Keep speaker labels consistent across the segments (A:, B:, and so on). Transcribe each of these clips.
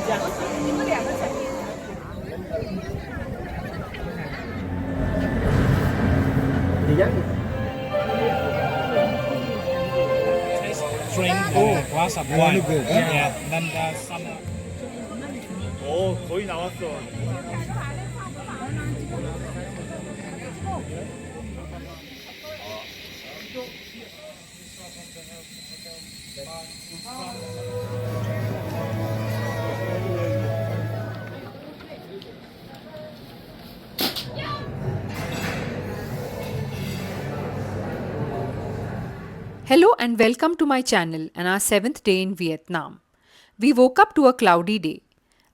A: Drink a glass of wine. Yeah, then some.
B: 오, 거의 나왔어.
C: Hello and welcome to my channel and our 7th day in Vietnam. We woke up to a cloudy day.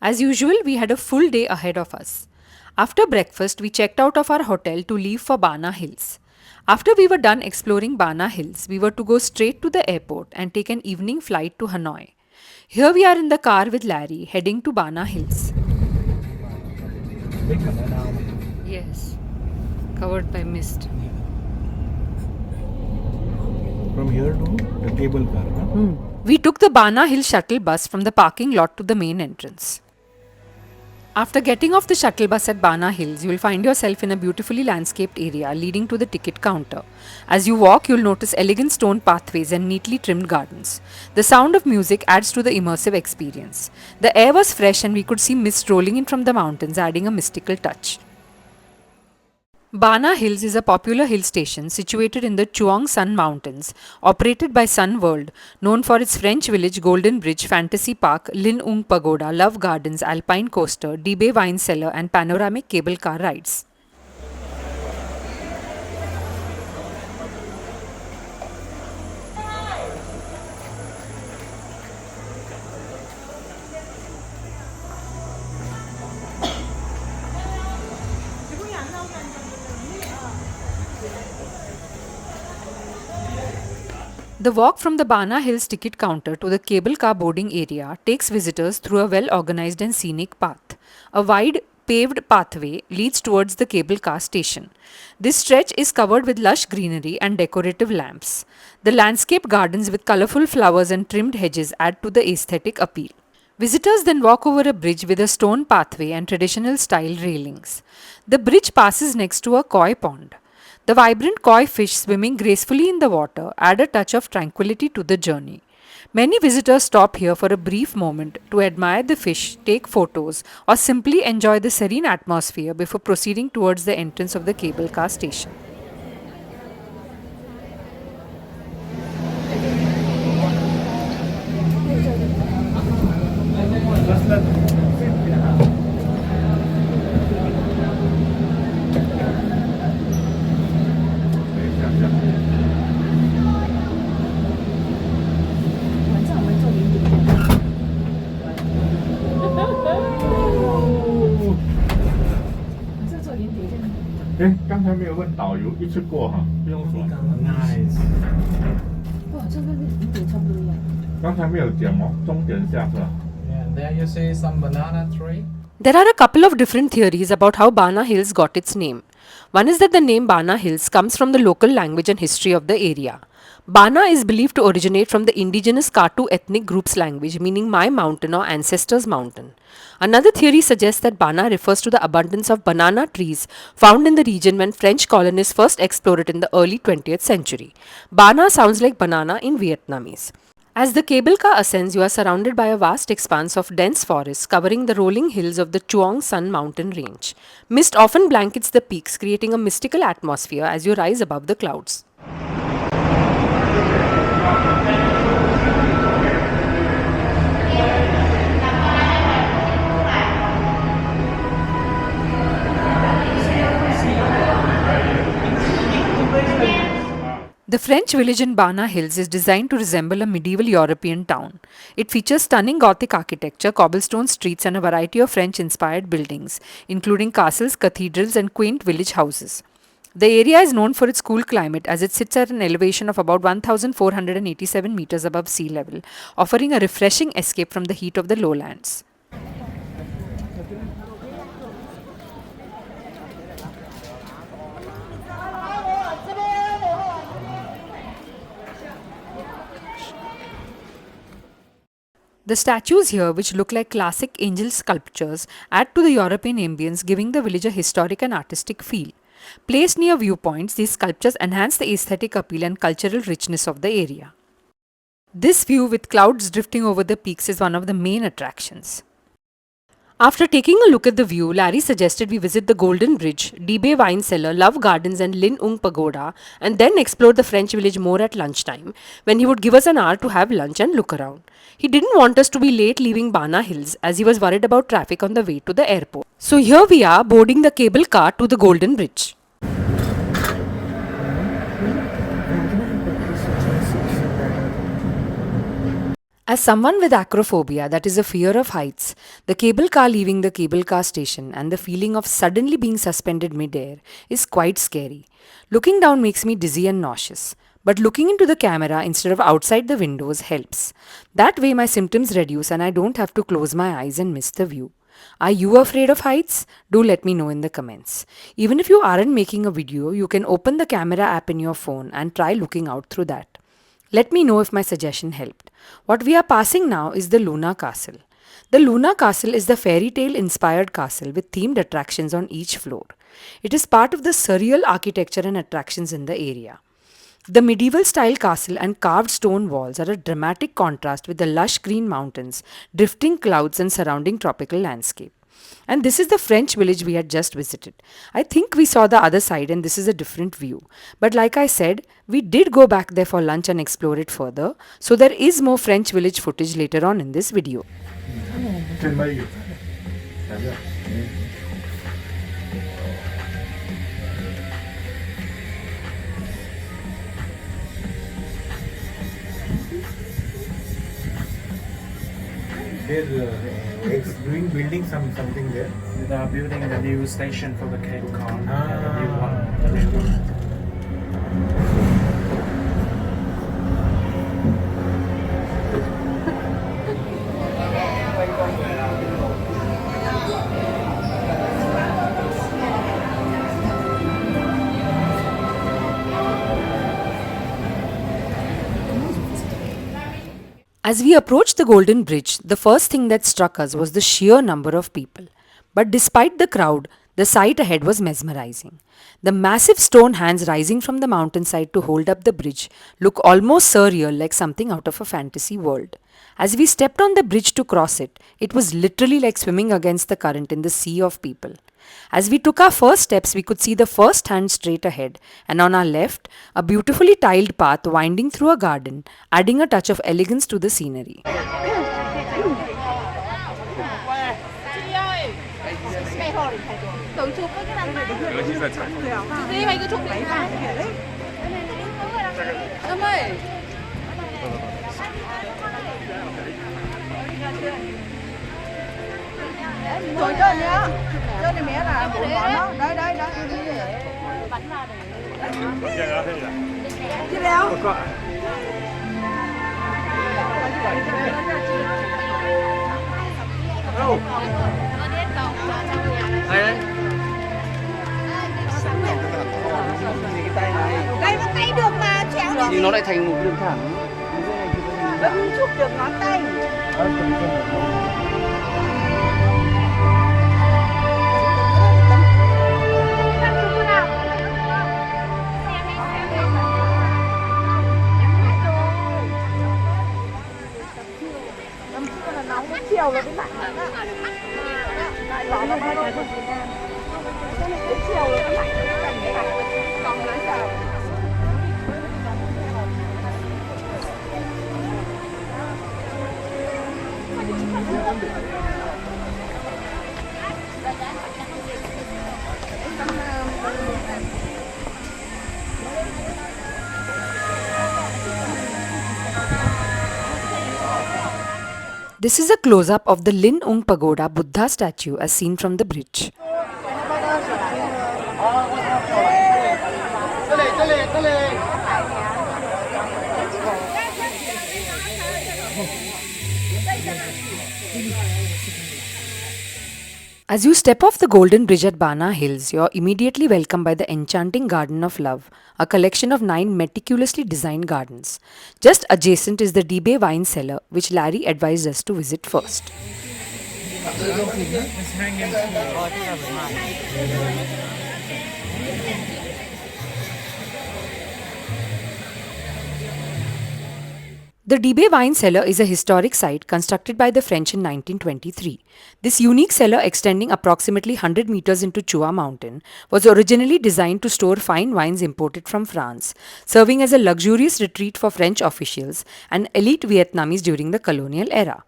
C: As usual, we had a full day ahead of us. After breakfast, we checked out of our hotel to leave for Bana Hills. After we were done exploring Bana Hills, we were to go straight to the airport and take an evening flight to Hanoi. Here we are in the car with Larry heading to Bana Hills. Yes, covered by mist.
D: From here to the cable car. Huh?
C: We took the Bana Hill shuttle bus from the parking lot to the main entrance. After getting off the shuttle bus at Bana Hills, you will find yourself in a beautifully landscaped area leading to the ticket counter. As you walk, you will notice elegant stone pathways and neatly trimmed gardens. The sound of music adds to the immersive experience. The air was fresh and we could see mist rolling in from the mountains, adding a mystical touch. Bana Hills is a popular hill station situated in the Chuang Sun Mountains, operated by Sun World, known for its French village, Golden Bridge, Fantasy Park, Lin Ung Pagoda, Love Gardens, Alpine Coaster, Dibay Wine Cellar and panoramic cable car rides. The walk from the Bana Hills ticket counter to the cable car boarding area takes visitors through a well-organized and scenic path. A wide paved pathway leads towards the cable car station. This stretch is covered with lush greenery and decorative lamps. The landscape gardens with colorful flowers and trimmed hedges add to the aesthetic appeal. Visitors then walk over a bridge with a stone pathway and traditional style railings. The bridge passes next to a koi pond. The vibrant koi fish swimming gracefully in the water add a touch of tranquility to the journey. Many visitors stop here for a brief moment to admire the fish, take photos, or simply enjoy the serene atmosphere before proceeding towards the entrance of the cable car station.
D: Nice.
A: And there you see some banana tree.
C: There are a couple of different theories about how Bana Hills got its name. One is that the name Bana Hills comes from the local language and history of the area. Bana is believed to originate from the indigenous Katu ethnic group's language, meaning my mountain or ancestors' mountain. Another theory suggests that Bana refers to the abundance of banana trees found in the region when French colonists first explored it in the early 20th century. Bana sounds like banana in Vietnamese. As the cable car ascends, you are surrounded by a vast expanse of dense forest covering the rolling hills of the Chuang Sun mountain range. Mist often blankets the peaks, creating a mystical atmosphere as you rise above the clouds. The French village in Bana Hills is designed to resemble a medieval European town. It features stunning Gothic architecture, cobblestone streets, and a variety of French-inspired buildings, including castles, cathedrals, and quaint village houses. The area is known for its cool climate as it sits at an elevation of about 1,487 meters above sea level, offering a refreshing escape from the heat of the lowlands. The statues here, which look like classic angel sculptures, add to the European ambience, giving the village a historic and artistic feel. Placed near viewpoints, these sculptures enhance the aesthetic appeal and cultural richness of the area. This view with clouds drifting over the peaks is one of the main attractions. After taking a look at the view, Larry suggested we visit the Golden Bridge, Dibay Wine Cellar, Love Gardens and Lin Ung Pagoda, and then explore the French village more at lunchtime, when he would give us an hour to have lunch and look around. He didn't want us to be late leaving Bana Hills, as he was worried about traffic on the way to the airport. So here we are, boarding the cable car to the Golden Bridge. As someone with acrophobia, that is a fear of heights, the cable car leaving the cable car station and the feeling of suddenly being suspended midair is quite scary. Looking down makes me dizzy and nauseous, but looking into the camera instead of outside the windows helps. That way my symptoms reduce and I don't have to close my eyes and miss the view. Are you afraid of heights? Do let me know in the comments. Even if you aren't making a video, you can open the camera app in your phone and try looking out through that. Let me know if my suggestion helped. What we are passing now is the Luna Castle. The Luna Castle is the fairy tale inspired castle with themed attractions on each floor. It is part of the surreal architecture and attractions in the area. The medieval style castle and carved stone walls are a dramatic contrast with the lush green mountains, drifting clouds and surrounding tropical landscape. And this is the French village we had just visited. I think we saw the other side and this is a different view. But like I said, we did go back there for lunch and explore it further. So there is more French village footage later on in this video.
D: They're doing building something there.
A: They are building a new station for the cable car.
D: Ah.
A: The new one. The new one.
C: As we approached the Golden Bridge, the first thing that struck us was the sheer number of people. But despite the crowd, the sight ahead was mesmerizing. The massive stone hands rising from the mountainside to hold up the bridge look almost surreal, like something out of a fantasy world. As we stepped on the bridge to cross it, it was literally like swimming against the current in the sea of people. As we took our first steps, we could see the first hand straight ahead, and on our left, a beautifully tiled path winding through a garden, adding a touch of elegance to the scenery.
E: Rồi trên nữa. Trên này mẹ là bụng bọn nó. Đây đây đây. Chứ đâu? Đây nó tay được mà, chéo được.
F: Nhưng nó lại thành một đường thẳng.
E: Vẫn chụp được ngón tay. Chiều là cái mặt đó. Lại gió nó bay qua Việt Nam. Cái này cái chiều là cái mặt nó thành cái mặt. Còn nói sao?
C: This is a close-up of the Lin Ung Pagoda Buddha statue as seen from the bridge. As you step off the Golden Bridge at Bana Hills, you're immediately welcomed by the enchanting Garden of Love, a collection of 9 meticulously designed gardens. Just adjacent is the Dibe wine cellar, which Larry advised us to visit first.
B: It's hanging
C: The Dibe wine cellar is a historic site constructed by the French in 1923. This unique cellar, extending approximately 100 meters into Chua Mountain, was originally designed to store fine wines imported from France, serving as a luxurious retreat for French officials and elite Vietnamese during the colonial era.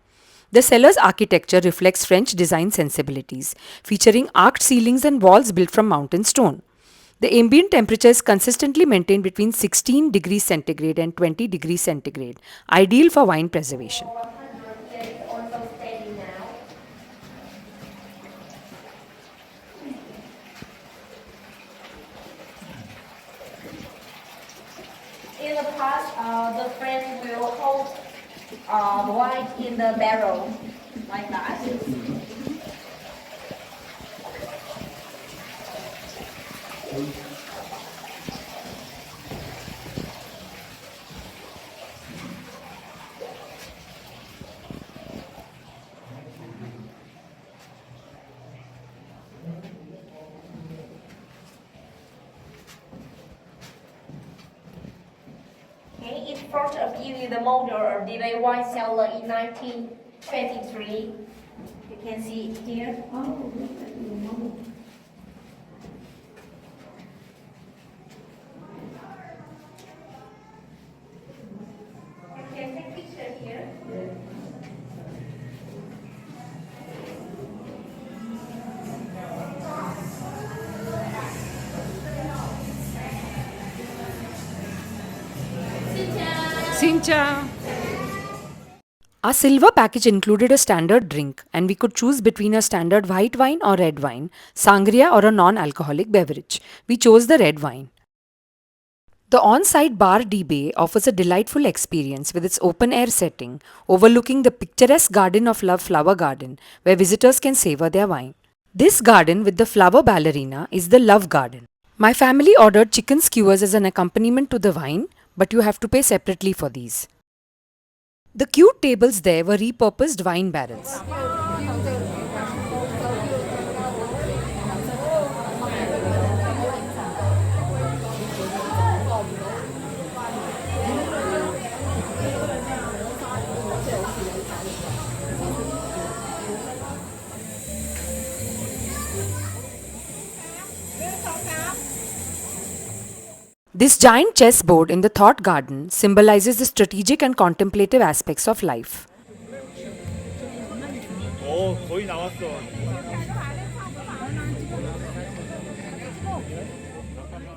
C: The cellar's architecture reflects French design sensibilities, featuring arched ceilings and walls built from mountain stone. The ambient temperature is consistently maintained between 16 degrees centigrade and 20 degrees centigrade, ideal for wine preservation.
E: In the past, the French will hold the wine in the barrel like that. Okay, in front of you is the model of the wine cellar in 1923. You can see it here. You can take picture here.
C: Sincha! Our silver package included a standard drink, and we could choose between a standard white wine or red wine, sangria, or a non-alcoholic beverage. We chose the red wine. The on-site bar D Bay offers a delightful experience with its open-air setting, overlooking the picturesque Garden of Love flower garden, where visitors can savor their wine. This garden with the flower ballerina is the Love Garden. My family ordered chicken skewers as an accompaniment to the wine, but you have to pay separately for these. The cute tables there were repurposed wine barrels. This giant chessboard in the Thought Garden symbolizes the strategic and contemplative aspects of life.
B: 거의 나왔어.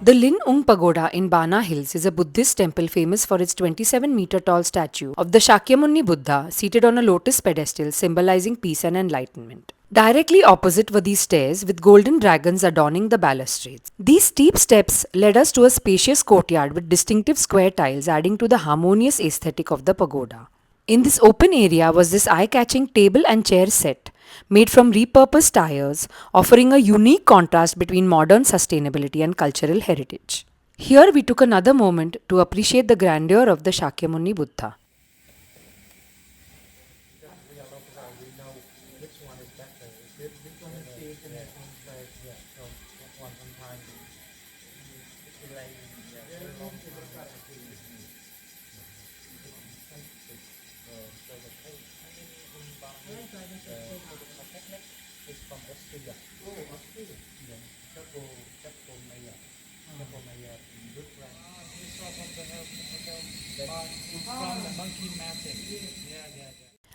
C: The Lin Ung Pagoda in Bana Hills is a Buddhist temple famous for its 27-meter tall statue of the Shakyamuni Buddha seated on a lotus pedestal symbolizing peace and enlightenment. Directly opposite were these stairs with golden dragons adorning the balustrades. These steep steps led us to a spacious courtyard with distinctive square tiles adding to the harmonious aesthetic of the pagoda. In this open area was this eye-catching table and chair set, made from repurposed tires, offering a unique contrast between modern sustainability and cultural heritage. Here we took another moment to appreciate the grandeur of the Shakyamuni Buddha.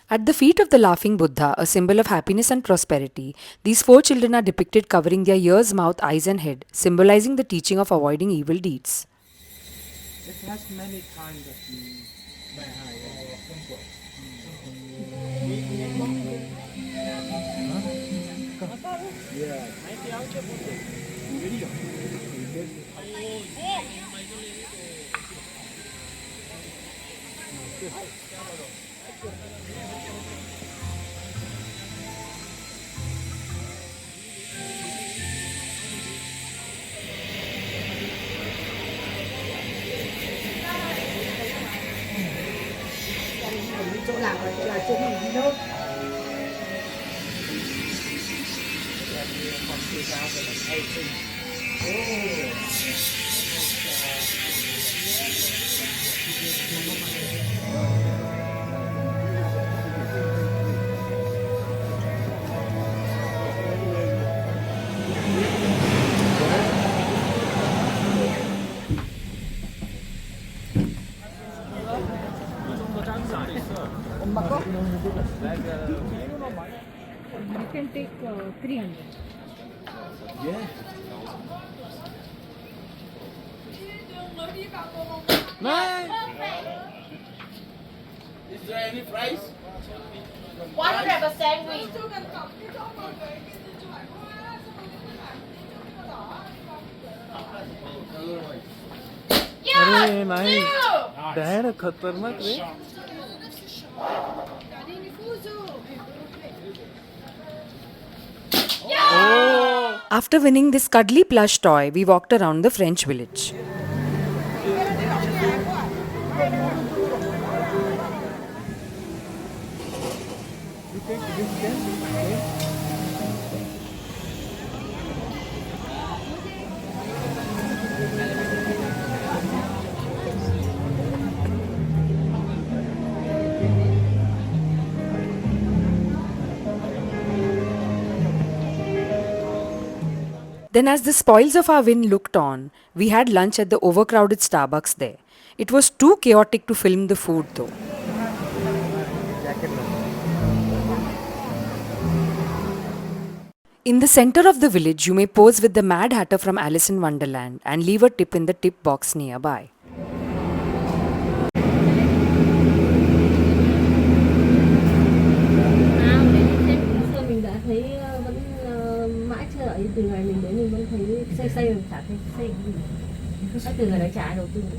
C: At the feet of the laughing Buddha, a symbol of happiness and prosperity, these 4 children are depicted covering their ears, mouth, eyes and head, symbolizing the teaching of avoiding evil deeds.
A: It has many kinds of
E: You can take 300.
D: Yeah.
F: Is there any price?
E: 100% win.
B: अरे नाही dad खतरनाक रे
C: After winning this cuddly plush toy, we walked around the French village. Then, as the spoils of our win looked on, we had lunch at the overcrowded Starbucks there. It was too chaotic to film the food though. In the center of the village, you may pose with the Mad Hatter from Alice in Wonderland and leave a tip in the tip box nearby.
E: Mình đã thấy vẫn mãi chưa đợi từ ngày mình đến mình vẫn thấy xây rồi chả thấy xây cái gì. Chắc từ ngày đó chả ai đầu tư nữa.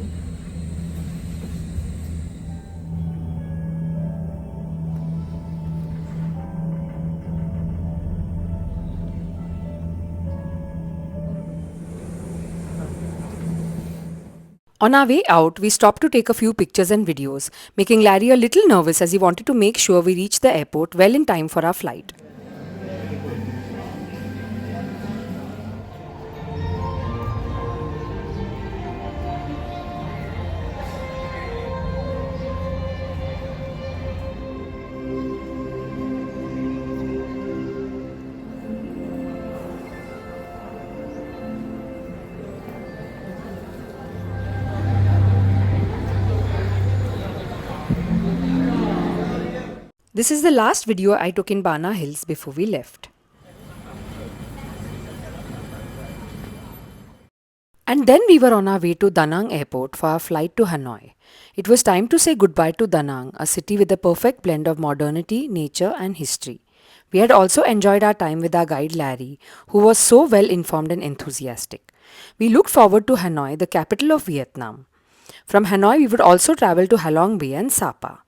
C: On our way out, we stopped to take a few pictures and videos, making Larry a little nervous as he wanted to make sure we reached the airport well in time for our flight. This is the last video I took in Bana Hills before we left. And then we were on our way to Da Nang airport for our flight to Hanoi. It was time to say goodbye to Da Nang, a city with a perfect blend of modernity, nature and history. We had also enjoyed our time with our guide Larry, who was so well informed and enthusiastic. We looked forward to Hanoi, the capital of Vietnam. From Hanoi, we would also travel to Halong Bay and Sapa.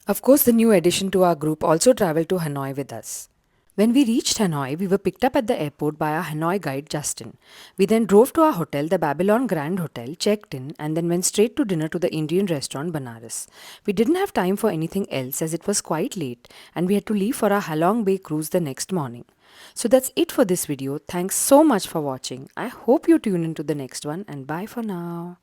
C: Of course, the new addition to our group also travelled to Hanoi with us. When we reached Hanoi, we were picked up at the airport by our Hanoi guide Justin. We then drove to our hotel, the Babylon Grand Hotel, checked in, and then went straight to dinner to the Indian restaurant Banaras. We didn't have time for anything else as it was quite late and we had to leave for our Halong Bay cruise the next morning. So that's it for this video. Thanks so much for watching. I hope you tune into the next one and bye for now.